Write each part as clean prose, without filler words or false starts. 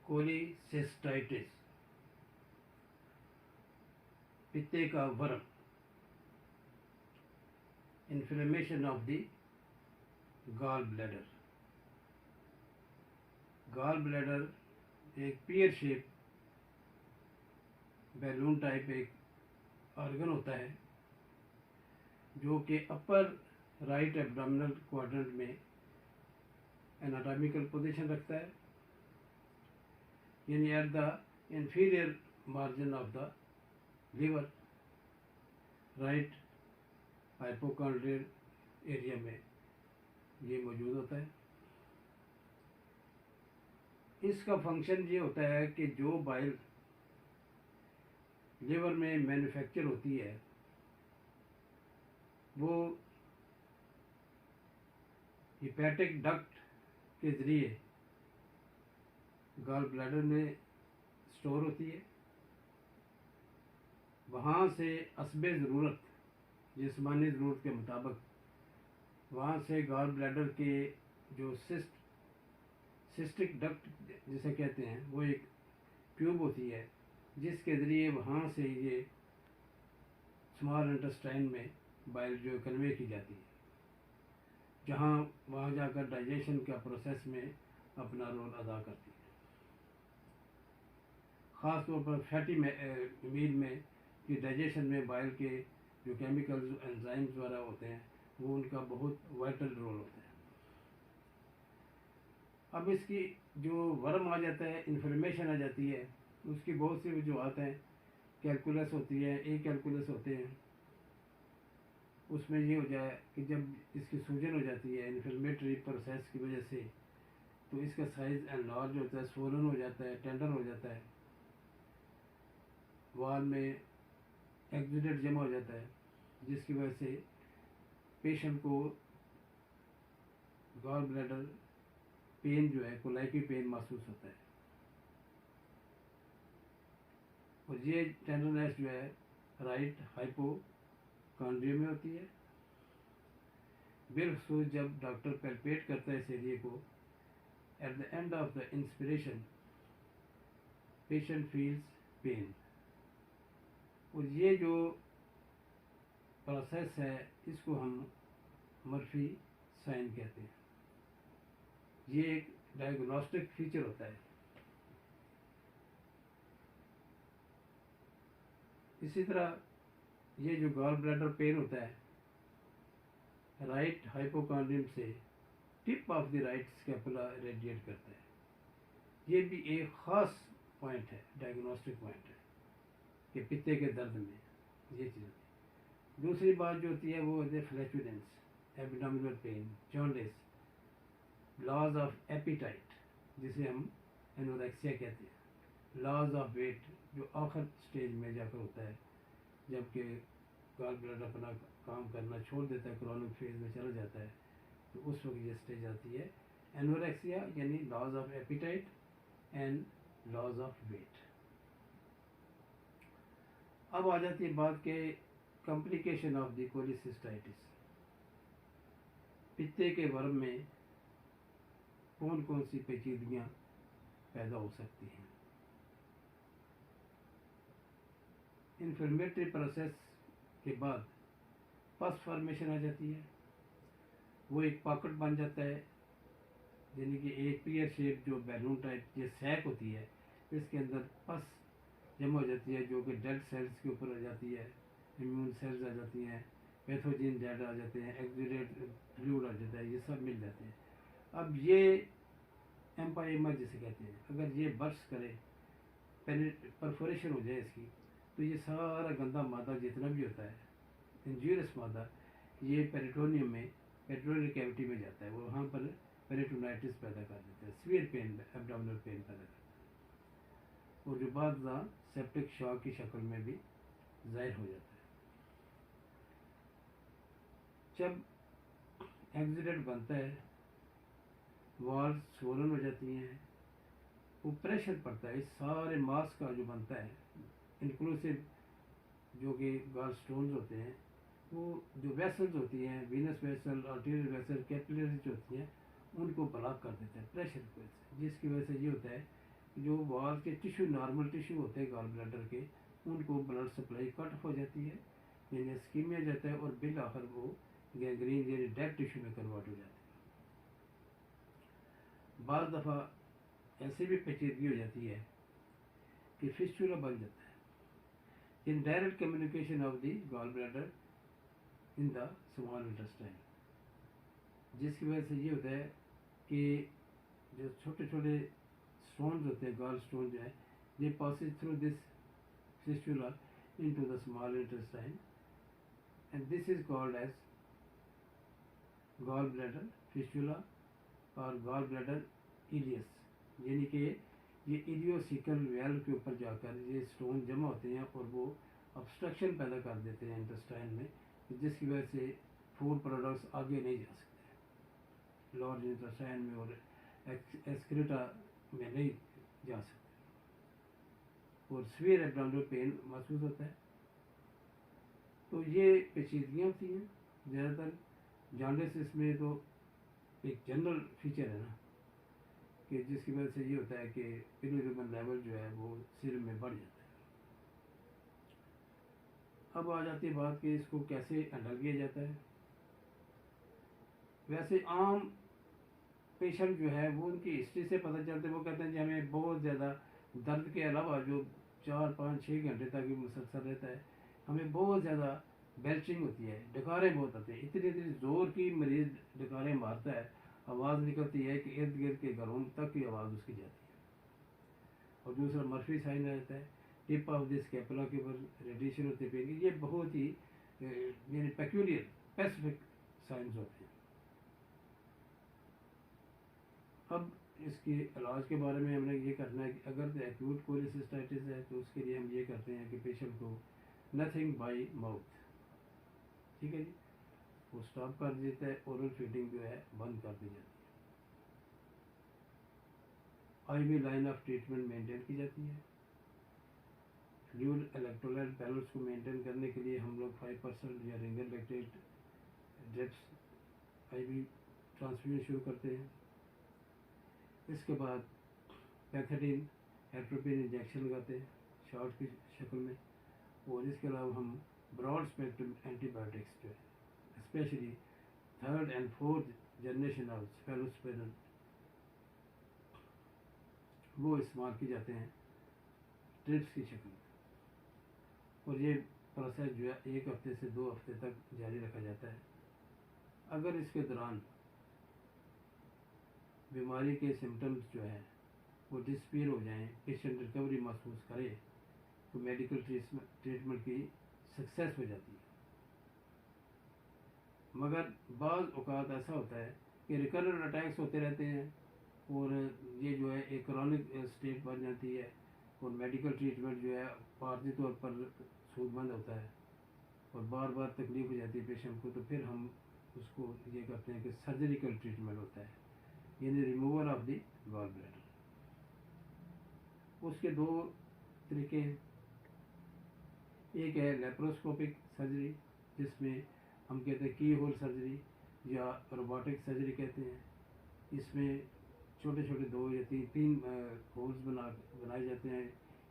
Cholecystitis, पित्ते का वर्म, inflammation of the gall bladder. Gall bladder एक पियर शेप बैलून टाइप एक ऑर्गन होता है जो कि अपर राइट एब्डोमिनल क्वाड्रेंट में एनाटॉमिकल पोजीशन रखता है, यानी at the inferior margin of the liver, right hypochondrial area में ये मौजूद होता है। इसका फंक्शन ये होता है कि जो बाइल लिवर में मैन्युफैक्चर होती है वो हिपैटिक डक्ट के ज़रिए गॉल ब्लैडर में स्टोर होती है। वहाँ से हस्बे ज़रूरत, जिस्मानी ज़रूरत के मुताबिक वहाँ से गॉल ब्लैडर के जो सिस्टिक डक्ट जिसे कहते हैं वो एक ट्यूब होती है जिसके ज़रिए वहाँ से ये स्मॉल इंटेस्टाइन में बाइल जो कन्वे की जाती है, जहाँ वहाँ जाकर डाइजेशन का प्रोसेस में अपना रोल अदा करती है। ख़ास तौर पर फैटी मील में कि डाइजेशन में बाइल के जो केमिकल्स एंजाइम्स वगैरह होते हैं वो उनका बहुत वाइटल रोल होता है। अब इसकी जो वर्म आ जाता है, इन्फ्लेमेशन आ जाती है, उसकी बहुत सी वजूहत हैं। कैलकुलस होती है, ए कैलकुलस होते हैं। उसमें ये हो जाए कि जब इसकी सूजन हो जाती है इन्फ्लेमेटरी प्रोसेस की वजह से, तो इसका साइज़ एनलार्ज होता है, स्वोलन हो जाता है, टेंडर हो जाता है, वाल में एक्सुडेट जमा हो जाता है, जिसकी वजह से पेशेंट को गॉल ब्लैडर पेन जो है, कोलाइकी पेन महसूस होता है। और ये टेंडरनेस जो है राइट हाइपोकॉन्ड्रियम में होती है। बिलखसूस जब डॉक्टर पैल्पेट करता है इस एरिए को, at the end of the inspiration patient feels pen. और ये जो प्रोसेस है इसको हम मर्फी साइन कहते हैं। ये एक डायग्नोस्टिक फीचर होता है। इसी तरह ये जो गॉल ब्लैडर पेन होता है राइट हाइपोकॉन्ड्रियम से tip of the right scapula radiate करता है। ये भी एक ख़ास पॉइंट है, डायग्नोस्टिक पॉइंट है कि पित्ते के दर्द में ये चीज़ होती है। दूसरी बात जो होती है वो होती है flatulence, abdominal pain, jaundice, loss of appetite जिसे हम एनोरेक्सिया कहते हैं, लॉस ऑफ वेट जो आखिर स्टेज में जाकर होता है जबकि गॉल ब्लैडर अपना काम करना छोड़ देता है, क्रोनिक फेज में चला जाता है, तो उस वक्त ये स्टेज आती है एनोरेक्सिया, यानी loss of appetite and loss of weight. अब आ जाती है बात के कॉम्प्लिकेशन ऑफ द कोलिसिस्टाइटिस। पित्ते के वर्म में कौन कौन सी पेचीदगियाँ पैदा हो सकती हैं। इन्फ्लेमेटरी प्रोसेस के बाद पस फॉर्मेशन आ जाती है। वो एक पॉकेट बन जाता है, यानी कि एक पियर शेप जो बैलून टाइप ये सैक होती है, इसके अंदर पस जमा हो जाती है जो कि डेड सेल्स के ऊपर आ जाती है, इम्यून सेल्स आ जाती हैं, पैथोजिन डेड आ जाते हैं, एक्सुडेट फ्लूइड आ जाता है, ये सब मिल जाते हैं। अब ये एम्पाइमा जिसे कहते हैं, अगर ये बर्स्ट करे, परफोरेशन हो जाए इसकी, तो ये सारा गंदा मादा जितना भी होता है, इंजूरियस मादा, ये पेरिटोनियम में, पेरिटोनियल कैविटी में जाता है, वो वहाँ पर पेरिटोनाइटिस पैदा कर देता है, सीवियर पेन, एब्डोमिनल पेन पैदा करता है, और जो बाद सेप्टिक शॉक की शक्ल में भी जाहिर हो जाता है। जब एक्सीडेंट बनता है, वॉल्स स्वोलन हो जाती हैं, वो प्रेशर पड़ता है इस सारे मास का जो बनता है, इंक्लूसिव जो कि गॉल स्टोन्स होते हैं, वो जो वेसल्स होती हैं, Venus vessel, arterial vessel, capillaries होती हैं, उनको ब्लॉक कर देते हैं प्रेशर की वजह से, जिसकी वजह से ये होता है जो वाल के टिश्यू, नॉर्मल टिश्यू होते हैं गॉल ब्लैडर के, उनको ब्लड सप्लाई कट हो जाती है, यानी इस्कीमिया जाता है, और बिल आखिर वो गैंग्रीन यानी डेड टिश्यू में कन्वर्ट हो जाते हैं। बाज़ दफ़ा ऐसी भी पेचीदगी हो जाती है कि फिस्टुला बन जाता है in direct communication of the gall bladder in the small intestine, जिसकी वजह से ये होता है कि जो छोटे छोटे स्टोन्स होते हैं, गॉल स्टोन जो है, ये passes through this fistula into the small intestine, and this is called as gall bladder fistula और गॉल ब्लैडर इलियस, यानी कि ये इलियोसिकल वेल्व के ऊपर जाकर ये स्टोन जमा होते हैं और वो ऑब्स्ट्रक्शन पैदा कर देते हैं इंटेस्टाइन में, जिसकी वजह से फूड प्रोडक्ट्स आगे नहीं जा सकते, लार्ज इंटेस्टाइन में और एक्सक्रीटा में नहीं जा सकते, और सीवियर एब्डोमिनल पेन महसूस होता है। तो ये पेचीदगियाँ होती हैं ज़्यादातर जॉन्डिस, इसमें तो एक जनरल फीचर है ना, कि जिसकी वजह से ये होता है कि बिलिरुबिन लेवल जो है वो सिर में बढ़ जाता है। अब आ जाती है बात कि इसको कैसे हैंडल किया जाता है। वैसे आम पेशेंट जो है वो उनकी हिस्ट्री से पता चलता है, वो कहते हैं कि हमें बहुत ज़्यादा दर्द के अलावा जो 4-5-6 घंटे तक भी मुसलसल रहता है, हमें बहुत ज़्यादा बेल्चिंग होती है, डकारे बहुत आते हैं, इतनी इतनी ज़ोर की मरीज़ डकारे मारता है, आवाज़ निकलती है कि इर्द गिर्द के घरों तक की आवाज़ उसकी जाती है। और दूसरा मर्फी साइन रहता है, टिप ऑफ द स्कैपुला के ऊपर रेडिएशन होते हैं, ये बहुत ही यानी पेक्यूलियर स्पेसिफिक साइंस होते हैं। अब इसके इलाज के बारे में हमने ये करना है कि अगर एक्यूट कोलिसिस्टाइटिस है तो उसके लिए हम ये करते हैं कि पेशेंट को नथिंग बाई माउथ, ठीक है जी, वो स्टॉप कर देता है, ओरल फीडिंग जो है बंद कर दी जाती है, IV line of treatment maintain की जाती है। फ्लूइड इलेक्ट्रोलाइट बैलेंस को मेंटेन करने के लिए हम लोग 5% या Ringer lactate drips IV transfusion शुरू करते हैं। इसके बाद पैथेडिन एट्रोपिन इंजेक्शन लगाते हैं शॉट की शक्ल में, और इसके अलावा हम ब्रॉड स्पेक्ट्रम एंटीबायोटिक्स जो है, specially 3rd and 4th generation of cephalosporin, वो इस्तेमाल किए जाते हैं ड्रिप्स की शक्ल में, और ये प्रोसेस जो है 1 हफ्ते से 2 हफ्ते तक जारी रखा जाता है। अगर इसके दौरान बीमारी के सिम्टम्स जो है वो डिसपियर हो जाएं, पेशेंट रिकवरी महसूस करे, तो मेडिकल ट्रीटमेंट की सक्सेस हो जाती है। मगर बाज़ औक़ात ऐसा होता है कि रिकरेंट अटैक्स होते रहते हैं, और ये जो है एक क्रॉनिक स्टेट बन जाती है, और मेडिकल ट्रीटमेंट जो है आर्जी तौर पर सूदमंद होता है, और बार बार तकलीफ हो जाती है पेशेंट को, तो फिर हम उसको ये करते हैं कि सर्जरिकल ट्रीटमेंट होता है, यानी removal of the gall bladder. उसके 2 तरीके हैं, एक है लेप्रोस्कोपिक सर्जरी, जिसमें हम कहते हैं की होल सर्जरी या रोबोटिक सर्जरी कहते हैं। इसमें छोटे छोटे 2 या 3 होल्स बनाए जाते हैं,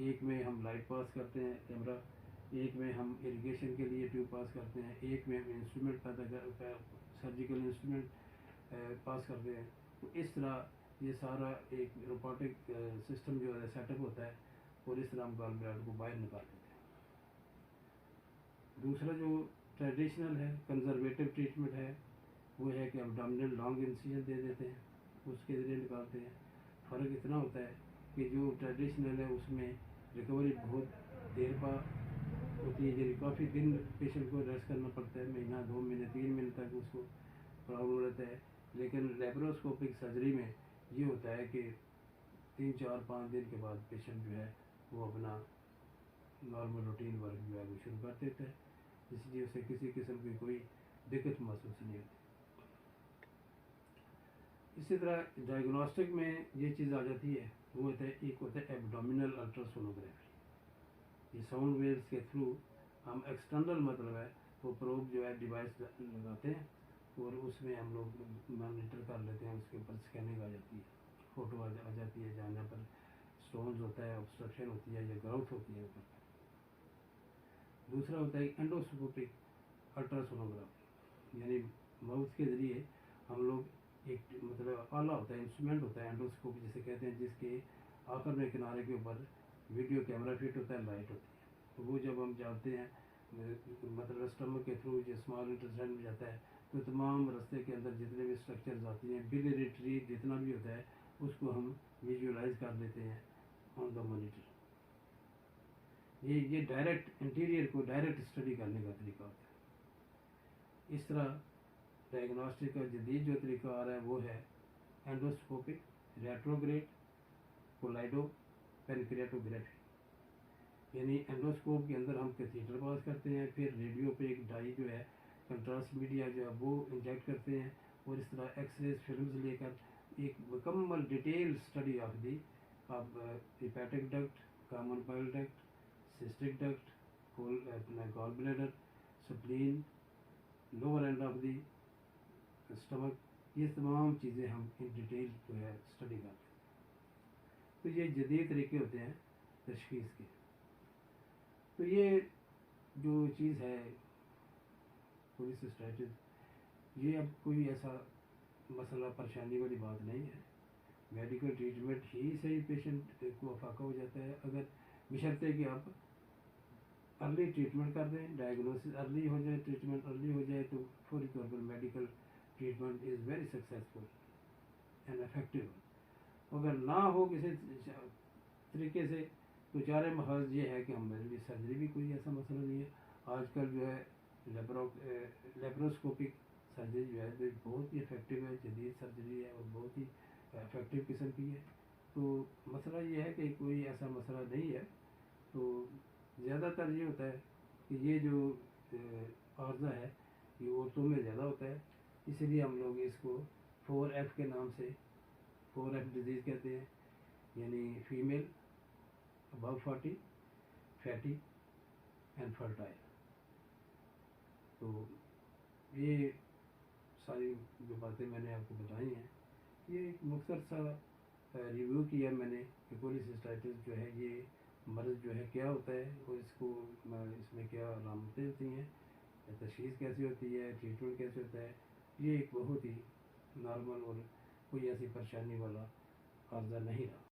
एक में हम लाइट पास करते हैं कैमरा, एक में हम इरिगेशन के लिए ट्यूब पास करते हैं, एक में हम इंस्ट्रूमेंट सर्जिकल इंस्ट्रूमेंट पास करते हैं। तो इस तरह ये सारा एक रोबोटिक सिस्टम जो है सेटअप होता है, और इस तरह हम गॉल ब्लैडर को बाहर निकाल देते हैं। दूसरा जो ट्रेडिशनल है, कंजर्वेटिव ट्रीटमेंट है, वो है कि एब्डोमिनल लॉन्ग इंसिजन दे देते हैं, उसके ज़रिए निकालते हैं। फ़र्क इतना होता है कि जो ट्रेडिशनल है उसमें रिकवरी बहुत देर पर होती है, यानी काफ़ी दिन पेशेंट को रेस्ट करना पड़ता है, महीना 2 महीने 3 महीने तक उसको प्रॉब्लम रहता है। लेकिन लेप्रोस्कोपिक सर्जरी में ये होता है कि 3-4-5 दिन के बाद पेशेंट जो है वो अपना नॉर्मल रूटीन वर्क जो है वो शुरू कर देता है, इसलिए उसे किसी किस्म की कोई दिक्कत महसूस नहीं होती। इसी तरह डायग्नोस्टिक में ये चीज़ आ जाती है, वो होता है एक होता है एब्डोमिनल अल्ट्रासोनोग्राफी। ये साउंड वेव्स के थ्रू हम एक्सटर्नल मतलब है वो प्रोब जो है डिवाइस लगाते हैं, और उसमें हम लोग मॉनिटर कर लेते हैं, उसके ऊपर स्कैनिंग आ जाती है, फ़ोटो आ जाती है, जहाँ पर स्टोन्स होता है, ऑब्स्ट्रक्शन होती है या ग्रोथ होती है ऊपर। दूसरा होता है एंडोस्कोपिक अल्ट्रासोनोग्राफी, यानी माउथ के ज़रिए हम लोग एक मतलब आला होता है, इंस्ट्रूमेंट होता है एंडोस्कोप जिसे कहते हैं, जिसके आखिर में किनारे के ऊपर वीडियो कैमरा फिट होता है, लाइट होती है। तो वो जब हम जाते हैं मतलब स्टमक के थ्रू जो स्मॉल इंटेस्टाइन में जाता है, तो तमाम रास्ते के अंदर जितने भी स्ट्रक्चर्स आती हैं, बिलियरी ट्री जितना भी होता है, उसको हम विजुअलाइज कर लेते हैं ऑन द मॉनिटर। ये डायरेक्ट इंटीरियर को डायरेक्ट स्टडी करने का तरीका होता है। इस तरह डायग्नोस्टिक का जदीद जो तरीका आ रहा है वो है एंडोस्कोपिक रेट्रोग्रेड कोलाइडो पेनक्रियाटोग्राफी, यानी एंडोस्कोप के अंदर हम कैथीटर पास करते हैं, फिर रेडियो पे एक डाई जो है कंट्रास्ट मीडिया जो है वो इंजेक्ट करते हैं, और इस तरह एक्सरेज फिल्म्स लेकर एक मुकम्मल detail study of the hepatic duct, common bile duct, cystic duct, gall bladder, spleen, lower end of the stomach, ये तमाम चीज़ें हम इन डिटेल जो है स्टडी करते हैं। तो ये जदीद तरीके होते हैं तशखीस के। तो ये जो चीज़ है कोलिसिस्टाइटिस, ये अब कोई ऐसा मसला परेशानी वाली बात नहीं है। मेडिकल ट्रीटमेंट ही से ही पेशेंट को अफाका हो जाता है, अगर बशर्ते कि आप अर्ली ट्रीटमेंट कर दें, डायग्नोसिस अर्ली हो जाए, ट्रीटमेंट अर्ली हो जाए, तो for recoverable medical treatment is very successful and effective. अगर ना हो किसी तरीके से, तो चारे महज ये है कि हमारे लिए सर्जरी भी कोई ऐसा मसला नहीं है। आजकल जो है लेप्रोस्कोपिक सर्जरी जो है तो बहुत ही इफेक्टिव है, जदीद सर्जरी है और बहुत ही इफेक्टिव किस्म की है। तो मसला ये है कि कोई ऐसा मसला नहीं है। तो ज़्यादातर ये होता है कि ये जो आर्जा है ये औरतों में ज़्यादा होता है, इसीलिए हम लोग इसको 4F के नाम से 4F डिजीज़ कहते हैं, यानी female, above 40, fatty and fertile. तो ये सारी जो बातें मैंने आपको बताई हैं, ये एक मुख्तर सा रिव्यू किया मैंने कि कोलिसिस्टाइटिस जो है ये मर्ज़ जो है क्या होता है, और इसको इसमें क्या अलामतें होती हैं, तशख़ीस कैसी होती है, ट्रीटमेंट कैसे होता है। ये एक बहुत ही नॉर्मल और कोई ऐसी परेशानी वाला अर्जा नहीं रहा।